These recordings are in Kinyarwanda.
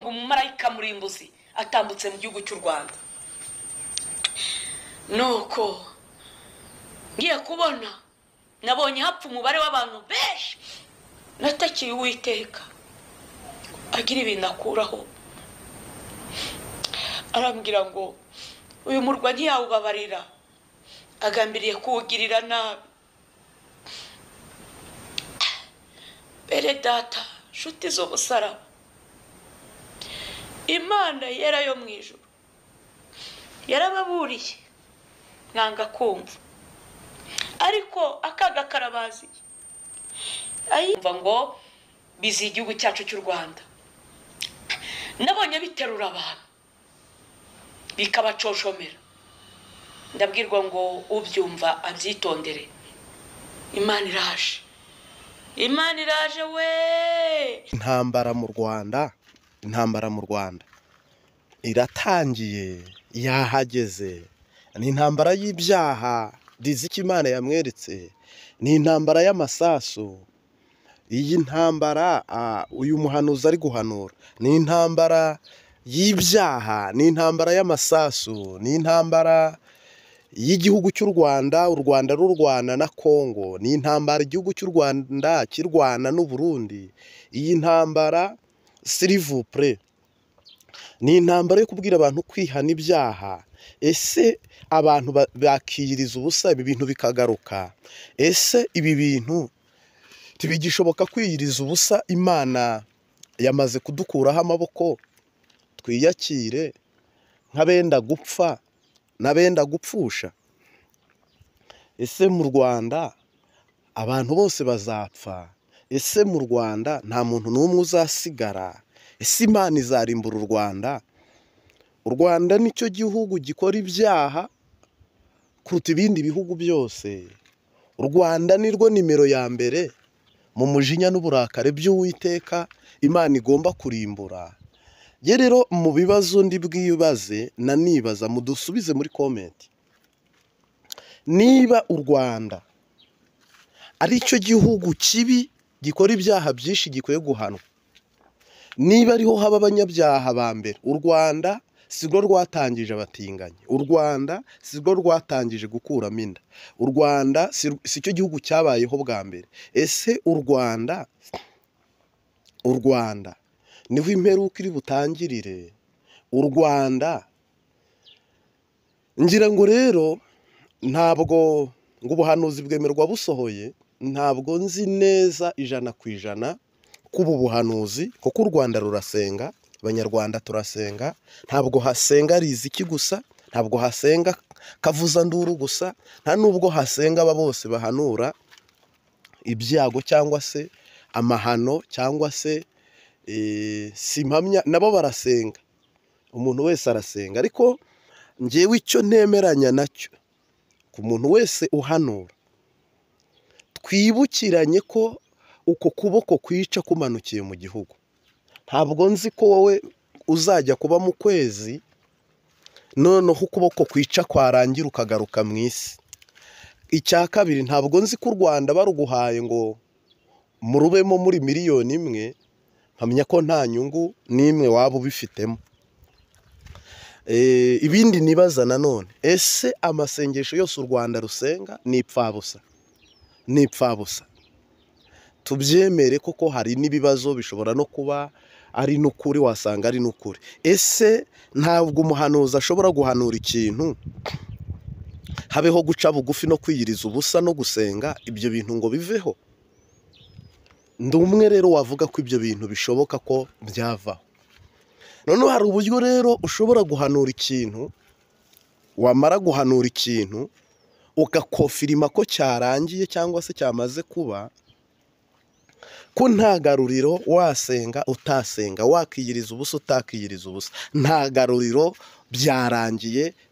mbona umumarayika murimbuzi atambutse mu gihugu cy'u Rwanda. Nuko ngiye kubona nabonye hapfa umubare w'abantu benshi, natakiye Uwiteka agira ibintu akuraho. Arambwira ngo uyu murwa ntiyawubabarira, agambiriye kuwugirira nabi. Bere data, nshuti z'ubusaraba, Imana yera yo mu ijuru yarababuriye mwanga kumva, ariko akaga karabaziye. Ayumva ngo bizi igihugu cyacu cy'u Rwanda. Nabonye biterura abantu bikabacoshomera. Ndabwirwa ngo ubyumva abyitondere. Imana iraje, Imana iraje we. Intambara mu Rwanda iratangiye, yahageze. Ni intambara y'ibyaha riziki Imana yamweretse, ni intambara y'amasasu. Iyi ntambara uyu muhanuzi ari guhanura ni intambara y'ibyaha, ni intambara y'amasasu, ni intambara y'igihugu cy'u Rwanda, u Rwanda rurwana na Kongo, ni intambara igihugu cy'u Rwanda kirwana n'u Burundi. Iyi ntambara s'il ni intambara yo kubwira abantu kwihana ibyaha. Ese abantu bakiyiriza ubusa, ibi bintu bikagaruka. Ese ibi bintu tibigishoboka kwiyiriza ubusa? Imana yamaze kudukuraho amaboko, twiyakire nk'abenda gupfa n'abenda gupfusha. Ese mu Rwanda abantu bose bazapfa? Ese mu Rwanda nta muntu n'umwe uzasigara? Ese Imana izarimbura u Rwanda? U Rwanda nicyo gihugu gikora ibyaha kuruta ibindi bihugu byose. U Rwanda nirwo nimero ya mbere mu mujinya n'uburakare by'Uwiteka Imana igomba kurimbura. Ye rero mu bibazo ndi bwibaze nibaza, mudusubize muri comment. Niba u Rwanda ari cyo gihugu kibi gikora ibyaha byinshi gikwiye guhanwa, niba ariho haba abanyabyaha ba mbere, u Rwanda sigo rwatangije abatinganyi, u Rwanda sigo rwatangije gukuramo inda, u Rwanda si cyo gihugu cyabayeho bwa mbere. Ese u Rwanda niho imperuka iri butangirire? U Rwanda ngira ngo rero ntabwo ngo ubuhanuzi bwemerwa busohoye, ntabwo nzi neza 100% kuba ubuhanuzi, kuko u Rwanda rurasenga, Abanyarwanda turasenga. Ntabwo hasenga riziki gusa, ntabwo hasenga kavuza nduru gusa, nta nubwo hasenga aba bose bahanura ibyago cyangwa se amahano cyangwa se simpamya, nabo barasenga. Umuntu wese arasenga, ariko ngewe icyo ntemeranya nacyo ku muntu wese uhanura, twibukiranye ko uko kuboko kwica kumanukiye mu gihugu. Ntabwo nzi ko wowe uzajya kuba mu kwezi noneho ukuboko kwica kwarangira ukagaruka mu isi. Icya kabiri, ntabwo nzi ko u Rwanda baruguhaye ngo murubemo muri miliyoni imwe, mpamya ko nta nyungu n'imwe waba ubifitemo. Ibindi nibaza nanone, ese amasengesho yose u Rwanda rusenga ni ipfabusa? Ni ipfabusa. Tubyemere koko hari n'ibibazo bishobora no kuba ari n'ukuri, wasanga ari n'ukuri. Ese ntabwo umuhanuzi ashobora guhanura ikintu habeho guca bugufi no kwiyiriza ubusa no gusenga, ibyo bintu ngo biveho? Ndi umwe rero wavuga ko ibyo bintu bishoboka ko byavaho. Noneho hari uburyo rero ushobora guhanura ikintu, wamara guhanura ikintu ugakofirima ko cyarangiye cyangwa se cyamaze kuba, ko nta garuriro, wasenga utasenga, wakiyiriza ubusa utakiyiriza ubusa, nta garuriro,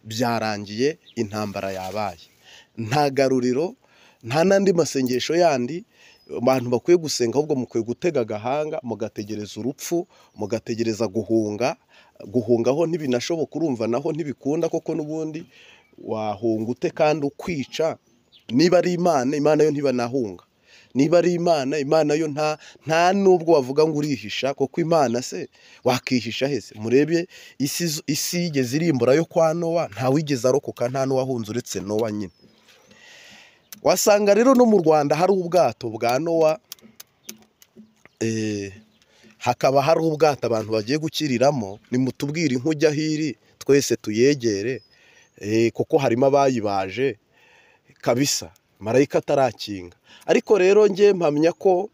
byarangiye, intambara yabaye. Nta garuriro, nta n'andi masengesho yandi abantu bakwiye gusenga, ahubwo mukwiye gutega agahanga mugategereza urupfu, mugategereza guhungaho ntibinashoboka. Urumva naho ntibikunda, koko n'ubundi wahunga ute kandi ukwica? Niba ari Imana yo ntibanahunga. niba ari imana, imana yo nta nubwo wavuga ngo urihisha, kuko imana se wakihisha hese. Murebe isi yigeze irimbura yo kwa Nowa, ntawigeze arokoka, nta n'uwahunze uretse Nowa nyine. Wasanga rero no mu Rwanda hari ubwato bwa Nowa, hakaba hari ubwato abantu bagiye gukiriramo. Nimutubwire inkujya hiri twese tuyegere, kuko harimo abayibaje kabisa, marayika atarakinga. Ariko rero njye mpamya ko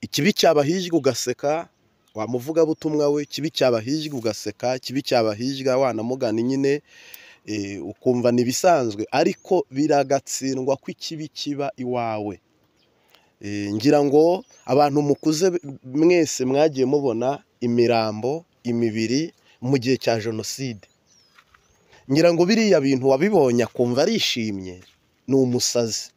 ikibi cyabahijwe ugaseka, wamuvugabutumwa we, kibi cyabahijwe ugaseka, kibi cyabahijwe wanamugana nyine, ukumva nibisanzwe, ariko biragatsindwa ko ikibi kiba iwawe. Ngira ngo abantu mukuze mwese mwagiye mubona imirambo, imibiri mu gihe cya jenoside. Ngira ngo biriya bintu wabibonye akumva arishimye, ni umusazi.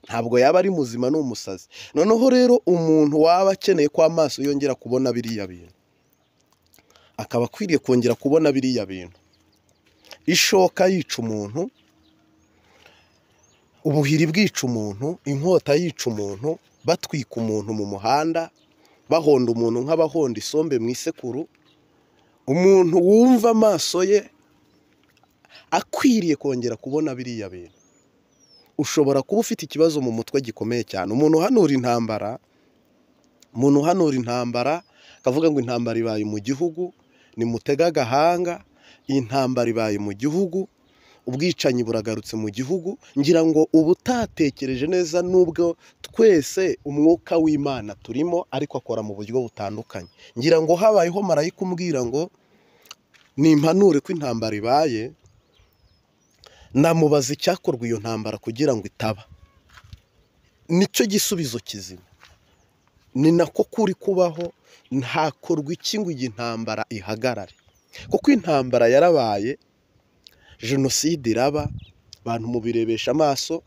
Ntabwo yaba ari muzima, ni umusazi. Noneho rero umuntu waba akeneye ko amaso yongera kubona biriya bintu, akaba akwiriye kongera kubona biriya bintu. Ishoka yica umuntu, ubuhiri bwica umuntu, inkota yica umuntu, batwika umuntu mu muhanda, bahonda umuntu nk'abahonda isombe mu isekuru. Umuntu wumva amaso ye akwiriye kongera kubona biriya bintu. Ushobora kuba ufite ikibazo mu mutwe gikomeye cyane. Umuntu uhanura intambara, akavuga ngo intambara ibaye mu gihugu, nimutega agahanga, intambara ibaye mu gihugu, ubwicanyi buragarutse mu gihugu. Ngira ngo ubu utatekereje neza, nubwo twese umwuka w'Imana turimo, ariko akora mu buryo butandukanye. Ngira ngo habayeho marayika umbwira ngo nimpanure ko intambara ibaye, namubaza icyakorwa iyo ntambara kugira ngo itaba. Nicyo gisubizo kizima, ni nako kuri kubaho. Ntakorwa iki ngo iyi ntambara ihagarare, kuko intambara yarabaye, jenoside iraba, abantu mubirebesha amaso,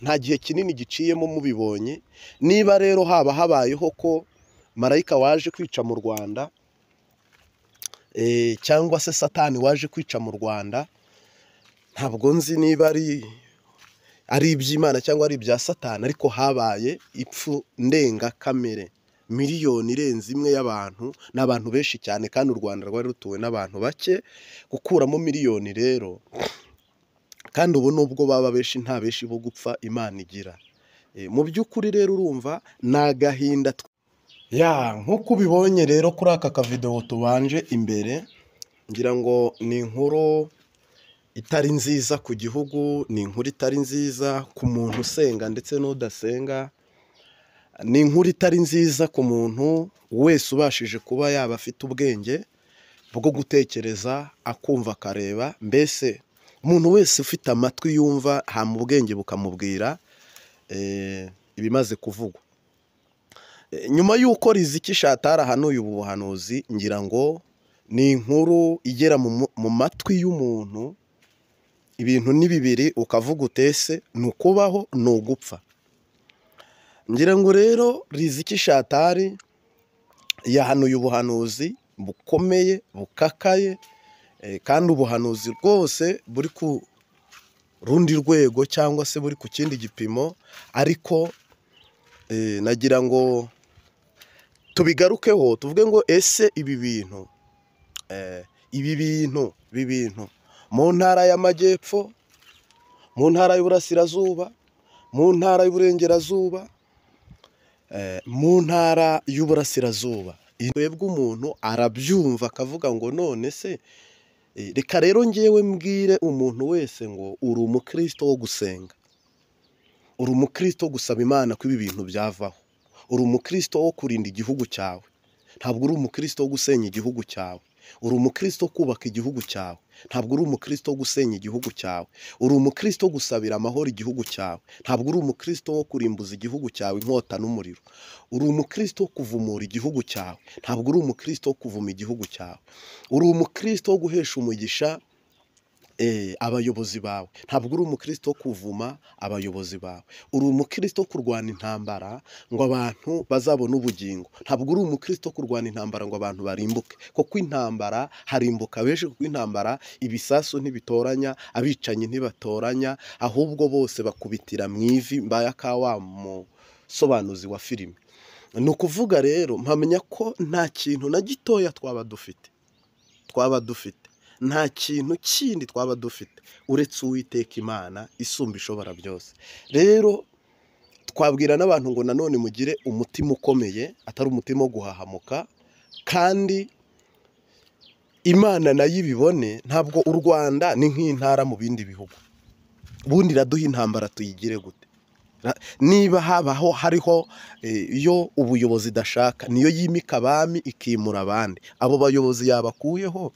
nta gihe kinini giciyemo mubibonye. Niba rero haba habayeho ko marayika waje kwica mu Rwanda, cyangwa se satani waje kwica mu Rwanda, ntabwo nzi niba ari iby'Imana cyangwa ari ibya satani, ariko habaye ipfu ndengakamere, miliyoni irenze imwe y'abantu, n'abantu benshi cyane, kandi u Rwanda rwari rutuwe n'abantu bake. Gukuramo miliyoni rero, kandi ubu nubwo baba benshi, nta benshi bo gupfa Imana igira. Mu by'ukuri rero urumva ni agahinda. Nk'uko ubibonye rero kuri aka kavidewo tubanje imbere, ngira ngo ni inkuru itari nziza ku gihugu, ni inkuru itari nziza ku muntu usenga ndetse n'udasenga, ni inkuru itari nziza ku muntu wese ubashije kuba yaba afite ubwenge bwo gutekereza, akumva akareba. Mbese umuntu wese ufite amatwi yumva, hama ubwenge bukamubwira ibimaze kuvugwa. Nyuma y'uko Riziki Shatara hanuye ubu buhanuzi, ngira ngo ni inkuru igera mu matwi y'umuntu. Ibintu ni bibiri, ukavuga utese ni ukubaho ni ugupfa. Ngira ngo rero Riziki Shatari yahanuye ubuhanuzi bukomeye, bukakaye, kandi ubuhanuzi rwose buri ku rundi rwego, cyangwa se buri ku kindi gipimo. Ariko nagira ngo tubigarukeho, tuvuge ngo ese ibi bintu mu ntara y'Amajyepfo, mu ntara y'Uburasirazuba, mu ntara y'Uburengerazuba, mu ntara y'Uburasirazuba, twebwe umuntu arabyumva akavuga ngo none se reka rero ngewe mbwire umuntu wese ngo uri umukristo wo gusenga, uri umukristo wo gusaba Imana ko ibi bintu byavaho, uri umukristo wo kurinda igihugu cyawe, ntabwo uri umukristo wo gusenya igihugu cyawe. Uri umukristo wo kubaka igihugu cyawe, ntabwo uri umukristo wo gusenya igihugu cyawe. Uri umukristo wo gusabira amahoro igihugu cyawe, ntabwo uri umukristo wo kurimbuza igihugu cyawe inkota n'umuriro. Uri umukristo wo kuvumura igihugu cyawe, ntabwo uri umukristo wo kuvuma igihugu cyawe. Uri umukristo wo guhesha umugisha abayobozi bawe, ntabwo uri umukristo wo kuvuma abayobozi bawe. Uri umukristo wo kurwana intambara ngo abantu bazabone ubugingo, ntabwo uri umukristo wo kurwana intambara ngo abantu barimbuke, kuko intambara harimbuka benshi, kuko intambara ibisasu ntibitoranya, abicanyi ntibatoranya, ahubwo bose bakubitira mu ivi mbaya ka wa musobanuzi wa filime. Ni ukuvuga rero mpamenya ko nta kintu na gitoya twaba dufite nta kintu kindi twaba dufite uretse Uwiteka Imana isumba ishobora byose. Rero twabwira n'abantu ngo nanone mugire umutima ukomeye, atari umutima wo guhahamuka, kandi Imana nayo ibibone. Ntabwo u Rwanda ni nk'intara mu bindi bihugu, ubundi iraduha intambara tuyigire gute? Niba hariho iyo ubuyobozi idashaka, niyo yimika abami ikimura abandi, abo bayobozi yabakuyeho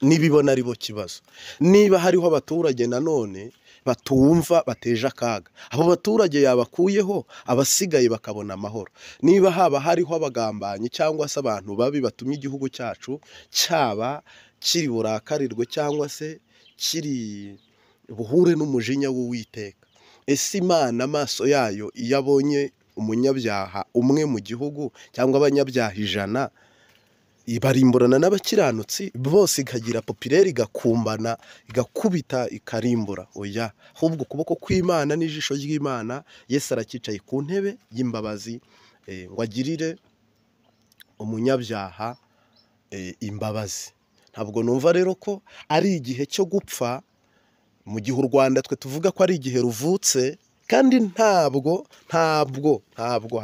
nibibona ari bo kibazo. Niba hariho abaturage nanone batumva bateje akaga, abo baturage yabakuyeho, abasigaye bakabona amahoro. Niba hariho abagambanyi cyangwa se abantu babi batumye igihugu cyacu cyaba kiri burakarirwe cyangwa se kiri buhure n'umujinya w'Uwiteka, ese Imana amaso yayo iyo abonye umunyabyaha umwe mu gihugu cyangwa abanyabyaha 100 ibarimburana n'abakiranutsi bose, ikagira popireri igakumbana igakubita ikarimbura? Oya, ahubwo ukuboko kw'Imana n'ijisho ry'Imana, Yesu arakicaye ku ntebe y'imbabazi ngo agirire umunyabyaha imbabazi. Ntabwo numva rero ko ari igihe cyo gupfa, mu gihe u Rwanda twe tuvuga ko ari igihe ruvutse, kandi ntabwo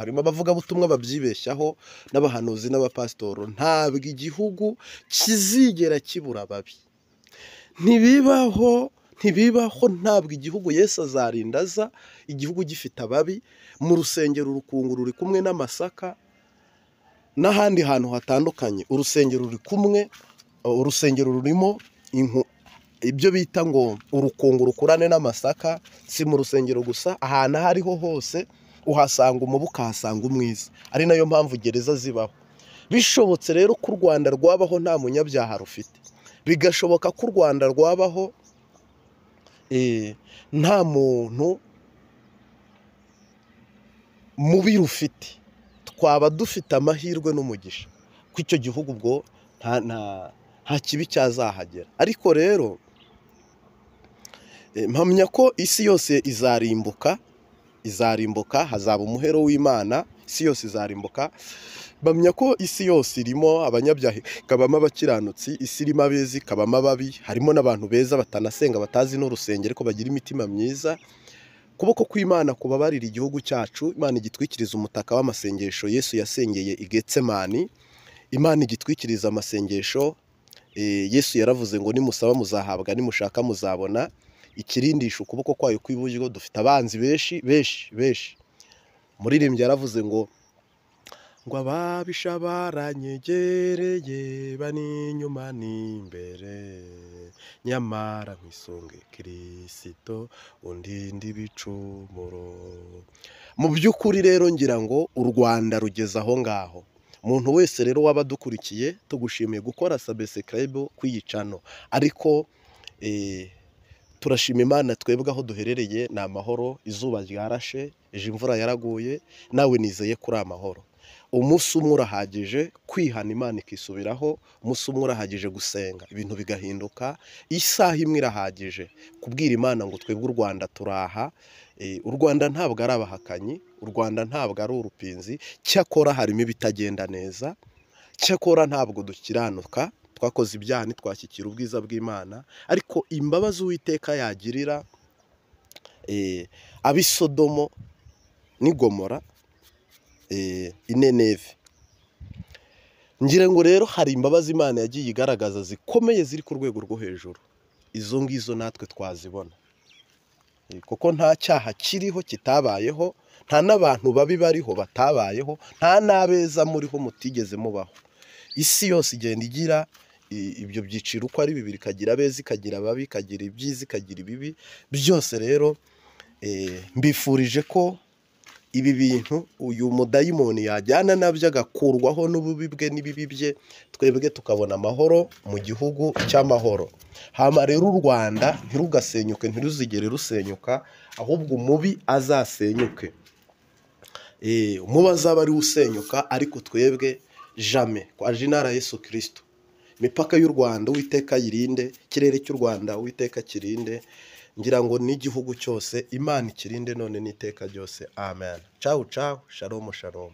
harimo abavugabutumwa babyibeshyaho n'abahanuzi n'abapasitoro. Ntabwo igihugu kizigera kibura ababi, ntibibaho. Ntabwo igihugu Yesu azarinda aza igihugu gifite ababi. Mu rusengero urukungu ruri kumwe n'amasaka, n'ahandi hantu hatandukanye urusengero ruri kumwe, urusengero rurimo ibyo bita ngo urukungu rukurane n'amasaka. Si mu rusengero gusa, ahantu aho ariho hose uhasanga umubu, ukahasanga umwiza. Ari nayo mpamvu gereza zibaho. Bishobotse rero ko u Rwanda rwabaho nta munyabyaha rufite, bigashoboka ko u Rwanda rwabaho nta muntu mubi rufite, twaba dufite amahirwe n'umugisha ko icyo gihugu ubwo nta kibi cyazahagera. Ariko rero mpamya ko isi yose izarimbuka, hazaba umuhero w'Imana, isi yose izarimbuka. Mpamya ko isi yose irimo abanyabyaha, ikabamo abakiranutsi, isi irimo abeza, ikabamo ababi, harimo n'abantu beza batanasenga, batazi n'urusengero, ariko bagira imitima myiza. Kuboko kw'Imana kubabarira igihugu cyacu, Imana igitwikiriza umutaka w'amasengesho Yesu yasengeye i Getsemani, Imana igitwikiriza amasengesho. Yesu yaravuze ngo nimusaba muzahabwa, nimushaka muzabona. Ikirindisha ukuboko kwayo kw'iburyo, dufite abanzi benshi. Umuririmbyi yaravuze ngo ababisha baranyegereye, bani inyuma n'imbere, nyamara nkwisunge Kristo undinde ibicumuro. Mu by'ukuri rero ngira ngo u Rwanda rugeze aho ngaho. Umuntu wese rero waba dukurikiye, tugushimiye gukora subscribe kwiyicano, ariko turashima Imana twebwe aho duherereye ni amahoro. Izuba ryarashe, ejo imvura yaraguye, nawe nizeye kuri amahoro. Umunsi umwe urahagije kwihana, Imana ikisubiraho. Umunsi umwe urahagije gusenga, ibintu bigahinduka. Isaha imwe irahagije kubwira Imana ngo twebwe u Rwanda turaha. U Rwanda ntabwo ari abahakanyi, u Rwanda ntabwo ari urupinzi. Cyakora harimo ibitagenda neza, cyakora ntabwo dukiranuka, twakoze ibyaha ntitwashyikira ubwiza bw'Imana. Ariko imbabazi Uwiteka yagirira ab'i Sodomo n'i Gomora, i Nineve, ngira ngo rero hari imbabazi Imana yagiye igaragaza zikomeye ziri ku rwego rwo hejuru. Izo ngizo natwe twazibona, kuko nta cyaha kiriho kitabayeho, nta n'abantu babi bariho batabayeho, nta n'abeza muriho mutigeze mubaho. Isi yose igenda igira ibyo byiciro uko ari bibiri, ikagira abeza, ikagira ababi, ikagira ibyiza, ikagira ibibi byose. Rero mbifurije ko ibi bintu uyu mudayimoni yajyana nabyo, agakurwaho n'ububi bwe n'ibibi bye, twebwe tukabona amahoro mu gihugu cy'amahoro. Hama rero u Rwanda ntirugasenyuke, ntiruzigere rusenyuka, ahubwo umubi azasenyuke. Umubi azaba ari usenyuka, ariko twebwe jamais, kwa jinara Yesu Kristo. Imipaka y'u Rwanda Uwiteka yirinde, ikirere cy'u Rwanda Uwiteka kirinde, ngira ngo n'igihugu cyose Imana ikirinde none n'iteka ryose, amen. Ciao ciao, shalom shalom.